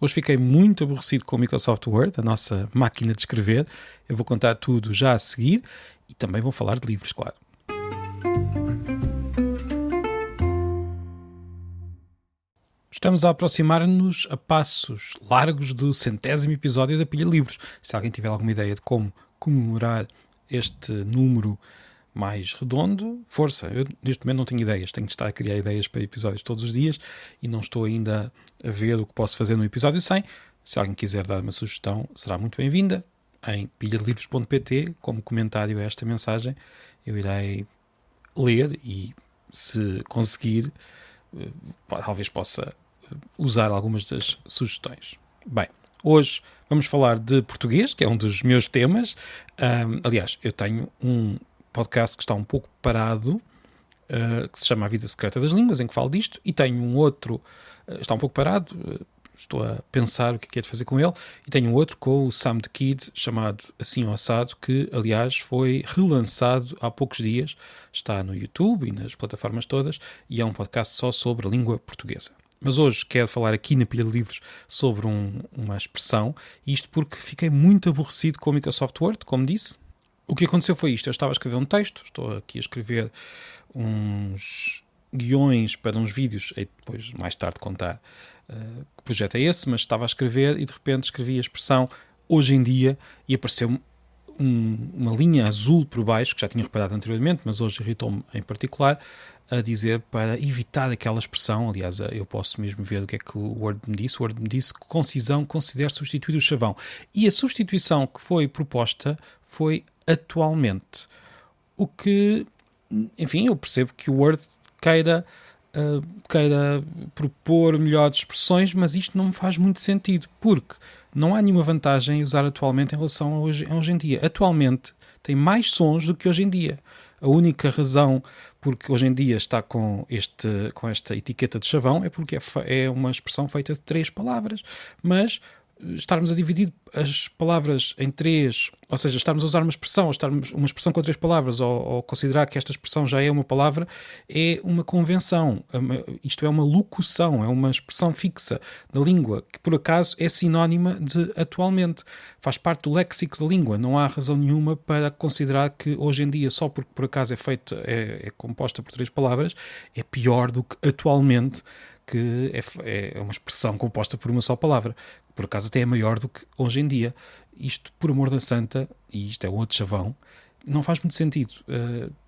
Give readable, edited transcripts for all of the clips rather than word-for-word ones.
Hoje fiquei muito aborrecido com o Microsoft Word, a nossa máquina de escrever. Eu vou contar tudo já a seguir e também vou falar de livros, claro. Estamos a aproximar-nos a passos largos do 100º episódio da Pilha de Livros. Se alguém tiver alguma ideia de como comemorar este número mais redondo, força. Eu neste momento não tenho ideias, tenho de estar a criar ideias para episódios todos os dias e não estou ainda a ver o que posso fazer no episódio 100. Se alguém quiser dar uma sugestão, será muito bem-vinda. Em pilhadelivros.pt, como comentário a esta mensagem, eu irei ler e, se conseguir, talvez possa usar algumas das sugestões. Bem, hoje vamos falar de português, que é um dos meus temas. Aliás, eu tenho um podcast que está um pouco parado, que se chama A Vida Secreta das Línguas, em que falo disto, e tenho um outro, está um pouco parado, estou a pensar o que é de fazer com ele, e tenho um outro com o Sam the Kid, chamado Assim ou Assado, que aliás foi relançado há poucos dias, está no YouTube e nas plataformas todas, e é um podcast só sobre a língua portuguesa. Mas hoje quero falar aqui na Pilha de Livros sobre uma expressão, isto porque fiquei muito aborrecido com o Microsoft Word, como disse. O que aconteceu foi isto: eu estava a escrever um texto, estou aqui a escrever uns guiões para uns vídeos, e depois mais tarde contar que projeto é esse, mas estava a escrever e de repente escrevi a expressão hoje em dia e apareceu uma linha azul por baixo, que já tinha reparado anteriormente, mas hoje irritou-me em particular, a dizer para evitar aquela expressão. Aliás, eu posso mesmo ver o que é que o Word me disse. O Word me disse que concisão considera substituir o chavão. E a substituição que foi proposta foi atualmente. O que, enfim, eu percebo que o Word queira propor melhores expressões, mas isto não me faz muito sentido, porque não há nenhuma vantagem em usar atualmente em relação a hoje em dia. Atualmente tem mais sons do que hoje em dia. A única razão porque hoje em dia está com esta etiqueta de chavão é porque é uma expressão feita de 3 palavras, mas estarmos a dividir as palavras em 3, ou seja, estarmos a usar uma expressão com 3 palavras, ou considerar que esta expressão já é uma palavra, é uma convenção. Isto é uma locução, é uma expressão fixa da língua, que por acaso é sinónima de atualmente. Faz parte do léxico da língua. Não há razão nenhuma para considerar que hoje em dia, só porque por acaso é composta por 3 palavras, é pior do que atualmente, que é uma expressão composta por uma só palavra. Por acaso até é maior do que hoje em dia. Isto, por amor da santa, e isto é outro chavão, não faz muito sentido.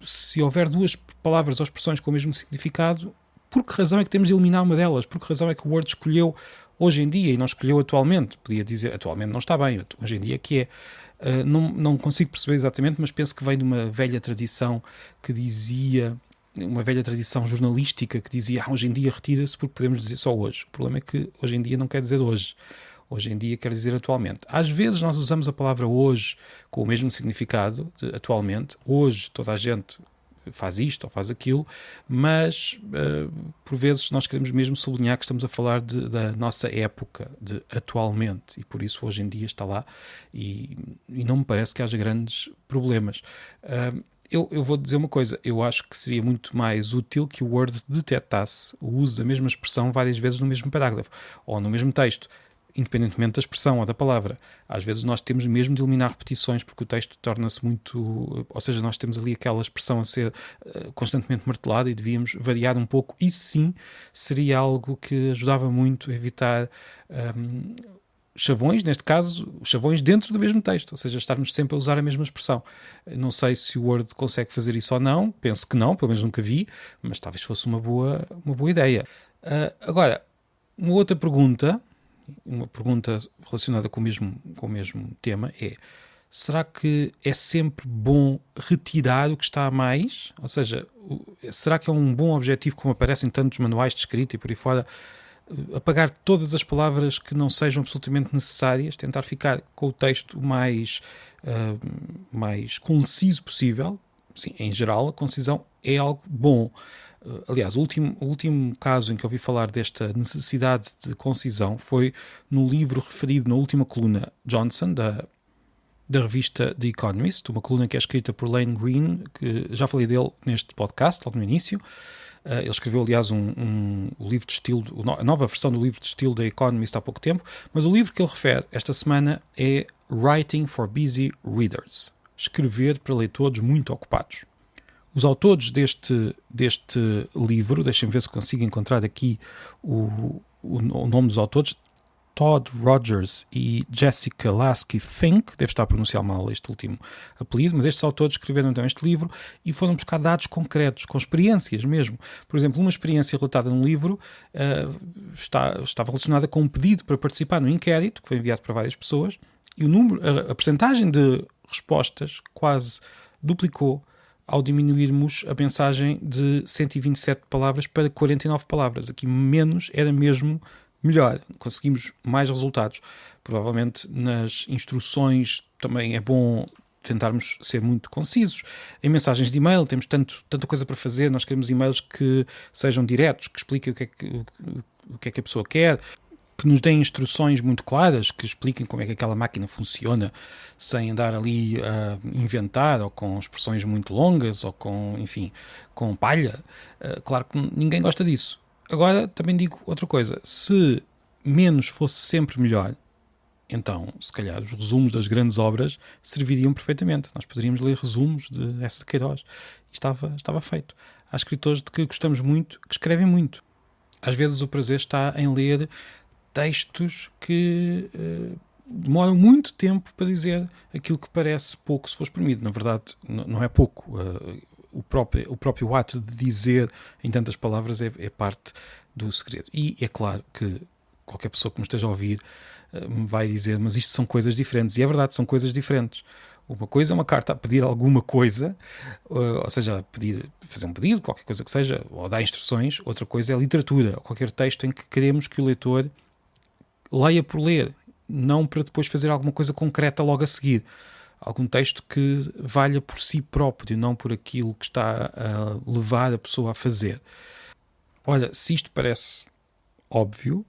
Se houver 2 palavras ou expressões com o mesmo significado, por que razão é que temos de eliminar uma delas? Por que razão é que o Word escolheu hoje em dia e não escolheu atualmente? Podia dizer atualmente não está bem, hoje em dia que é. Não consigo perceber exatamente, mas penso que vem de uma velha tradição que dizia... uma velha tradição jornalística que dizia hoje em dia retira-se porque podemos dizer só hoje. O problema é que hoje em dia não quer dizer hoje. Hoje em dia quer dizer atualmente. Às vezes nós usamos a palavra hoje com o mesmo significado de atualmente. Hoje toda a gente faz isto ou faz aquilo, mas por vezes nós queremos mesmo sublinhar que estamos a falar da nossa época, de atualmente, e por isso hoje em dia está lá e não me parece que haja grandes problemas. Eu vou dizer uma coisa, eu acho que seria muito mais útil que o Word detectasse o uso da mesma expressão várias vezes no mesmo parágrafo ou no mesmo texto, independentemente da expressão ou da palavra. Às vezes nós temos mesmo de eliminar repetições porque o texto torna-se muito... Ou seja, nós temos ali aquela expressão a ser constantemente martelada e devíamos variar um pouco. Isso sim seria algo que ajudava muito a evitar... chavões, neste caso, chavões dentro do mesmo texto, ou seja, estarmos sempre a usar a mesma expressão. Não sei se o Word consegue fazer isso ou não, penso que não, pelo menos nunca vi, mas talvez fosse uma boa ideia. Agora, uma outra pergunta, relacionada com o mesmo tema é: será que é sempre bom retirar o que está a mais? Ou seja, será que é um bom objetivo, como aparece em tantos manuais de escrita e por aí fora, apagar todas as palavras que não sejam absolutamente necessárias, tentar ficar com o texto mais conciso possível? Sim, em geral, a concisão é algo bom. Aliás, o último caso em que ouvi falar desta necessidade de concisão foi no livro referido na última coluna Johnson, da revista The Economist, uma coluna que é escrita por Lane Greene, que já falei dele neste podcast, logo no início. Ele escreveu, aliás, um livro de estilo, a nova versão do livro de estilo da Economist há pouco tempo, mas o livro que ele refere esta semana é Writing for Busy Readers, escrever para leitores muito ocupados. Os autores deste livro, deixem-me ver se consigo encontrar aqui o nome dos autores, Todd Rogers e Jessica Lasky Fink, deve estar a pronunciar mal este último apelido, mas estes autores escreveram então este livro e foram buscar dados concretos, com experiências mesmo. Por exemplo, uma experiência relatada no livro estava relacionada com um pedido para participar no inquérito, que foi enviado para várias pessoas, e a percentagem de respostas quase duplicou ao diminuirmos a mensagem de 127 palavras para 49 palavras. Aqui menos era mesmo melhor, conseguimos mais resultados. Provavelmente nas instruções também é bom tentarmos ser muito concisos. Em mensagens de e-mail temos tanta coisa para fazer, nós queremos e-mails que sejam diretos, que expliquem o que é que a pessoa quer, que nos deem instruções muito claras, que expliquem como é que aquela máquina funciona, sem andar ali a inventar, ou com expressões muito longas, ou com palha. Claro que ninguém gosta disso. Agora, também digo outra coisa. Se menos fosse sempre melhor, então, se calhar, os resumos das grandes obras serviriam perfeitamente. Nós poderíamos ler resumos de Eça de Queiroz. E estava feito. Há escritores de que gostamos muito, que escrevem muito. Às vezes o prazer está em ler textos que demoram muito tempo para dizer aquilo que parece pouco, se for exprimido. Na verdade, não é pouco. O próprio ato de dizer em tantas palavras é parte do segredo. E é claro que qualquer pessoa que me esteja a ouvir me vai dizer, mas isto são coisas diferentes. E é verdade, são coisas diferentes. Uma coisa é uma carta a pedir alguma coisa, ou seja, fazer um pedido, qualquer coisa que seja, ou dar instruções. Outra coisa é a literatura, ou qualquer texto em que queremos que o leitor leia por ler, não para depois fazer alguma coisa concreta logo a seguir. Algum texto que valha por si próprio, não por aquilo que está a levar a pessoa a fazer. Olha, se isto parece óbvio,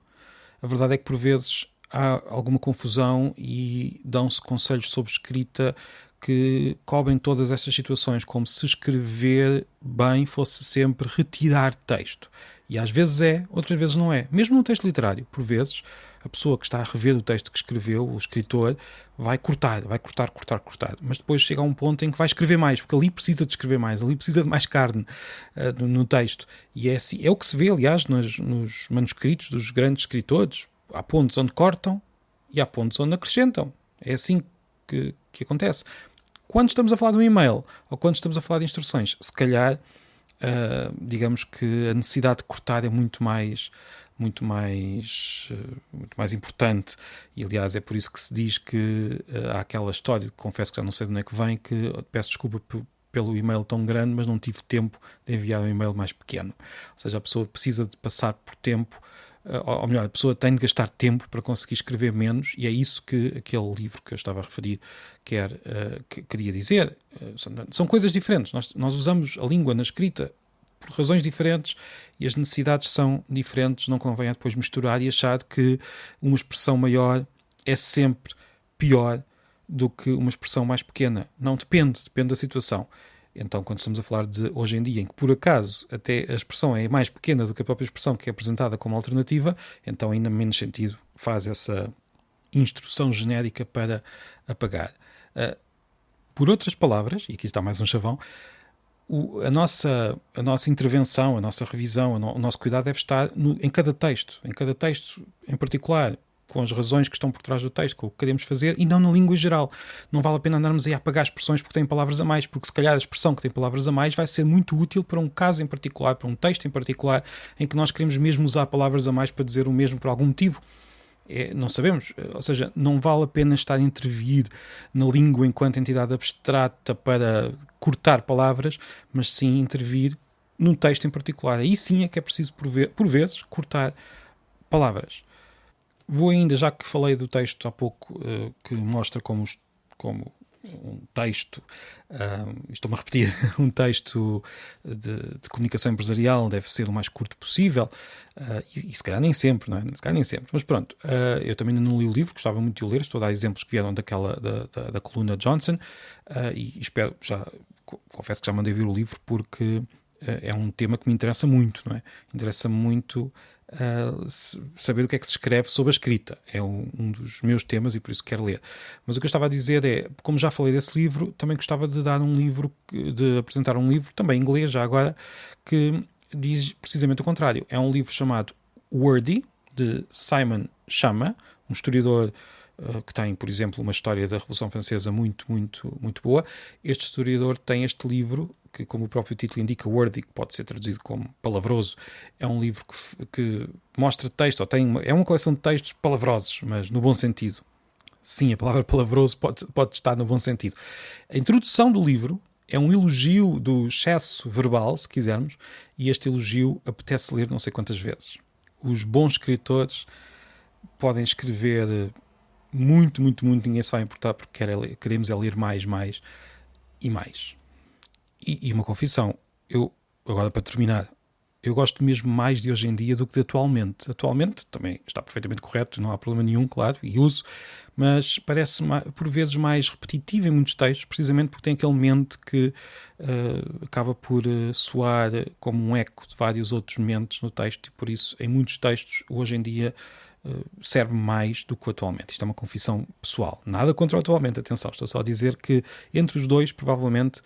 a verdade é que por vezes há alguma confusão e dão-se conselhos sobre escrita que cobrem todas estas situações, como se escrever bem fosse sempre retirar texto. E às vezes é, outras vezes não é. Mesmo num texto literário, por vezes, a pessoa que está a rever o texto que escreveu, o escritor, vai cortar. Mas depois chega a um ponto em que vai escrever mais, porque ali precisa de escrever mais, ali precisa de mais carne no texto. E é, assim, é o que se vê, aliás, nos manuscritos dos grandes escritores. Há pontos onde cortam e há pontos onde acrescentam. É assim que acontece. Quando estamos a falar de um e-mail ou quando estamos a falar de instruções, se calhar, digamos que a necessidade de cortar é muito mais importante. E aliás é por isso que se diz que há aquela história, confesso que já não sei de onde é que vem, que peço desculpa pelo e-mail tão grande, mas não tive tempo de enviar um e-mail mais pequeno. Ou seja, a pessoa precisa de passar por tempo, ou melhor, a pessoa tem de gastar tempo para conseguir escrever menos, e é isso que aquele livro que eu estava a referir queria dizer. São coisas diferentes. Nós usamos a língua na escrita por razões diferentes e as necessidades são diferentes. Não convém depois misturar e achar que uma expressão maior é sempre pior do que uma expressão mais pequena. Não, depende da situação. Então, quando estamos a falar de hoje em dia, em que por acaso até a expressão é mais pequena do que a própria expressão que é apresentada como alternativa, então ainda menos sentido faz essa instrução genérica para apagar. Por outras palavras, e aqui está mais um chavão, a nossa intervenção, a nossa revisão, o nosso cuidado deve estar em cada texto em particular, com as razões que estão por trás do texto, com o que queremos fazer, e não na língua em geral. Não vale a pena andarmos aí a apagar expressões porque têm palavras a mais, porque se calhar a expressão que tem palavras a mais vai ser muito útil para um caso em particular, para um texto em particular, em que nós queremos mesmo usar palavras a mais para dizer o mesmo por algum motivo. Não sabemos, ou seja, não vale a pena estar a intervir na língua enquanto entidade abstrata para cortar palavras, mas sim intervir num texto em particular. Aí sim é que é preciso, por vezes, cortar palavras. Vou ainda, já que falei do texto há pouco, que mostra como um texto, estou-me a repetir, um texto de comunicação empresarial deve ser o mais curto possível, e se calhar nem sempre, não é? Se calhar nem sempre, mas pronto, eu também ainda não li o livro, gostava muito de o ler, estou a dar exemplos que vieram da coluna Johnson, e espero, confesso que já mandei vir o livro porque é um tema que me interessa muito, não é? Interessa-me muito saber o que é que se escreve sobre a escrita. É um dos meus temas e por isso quero ler. Mas o que eu estava a dizer é, como já falei desse livro, também gostava de dar um livro, de apresentar um livro, também em inglês já agora, que diz precisamente o contrário. É um livro chamado Wordy, de Simon Schama, um historiador que tem, por exemplo, uma história da Revolução Francesa muito boa. Este historiador tem este livro, que, como o próprio título indica, Wordy, que pode ser traduzido como palavroso. É um livro que mostra texto, é uma coleção de textos palavrosos, mas no bom sentido. Sim, a palavra palavroso pode estar no bom sentido. A introdução do livro é um elogio do excesso verbal, se quisermos, e este elogio apetece ler não sei quantas vezes. Os bons escritores podem escrever muito, ninguém se vai importar porque queremos é ler mais e mais. E uma confissão, agora para terminar, eu gosto mesmo mais de hoje em dia do que de atualmente. Atualmente também está perfeitamente correto, não há problema nenhum, claro, e uso, mas parece por vezes mais repetitivo em muitos textos, precisamente porque tem aquele mente que acaba por soar como um eco de vários outros mentes no texto, e por isso em muitos textos hoje em dia serve mais do que atualmente. Isto é uma confissão pessoal. Nada contra o atualmente, atenção. Estou só a dizer que entre os dois, provavelmente,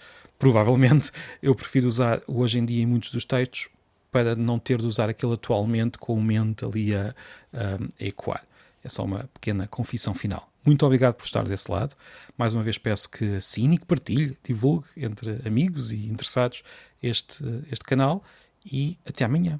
eu prefiro usar o hoje em dia em muitos dos textos para não ter de usar aquele atualmente com o mente ali a ecoar. É só uma pequena confissão final. Muito obrigado por estar desse lado. Mais uma vez peço que assine, que partilhe, divulgue entre amigos e interessados este canal e até amanhã.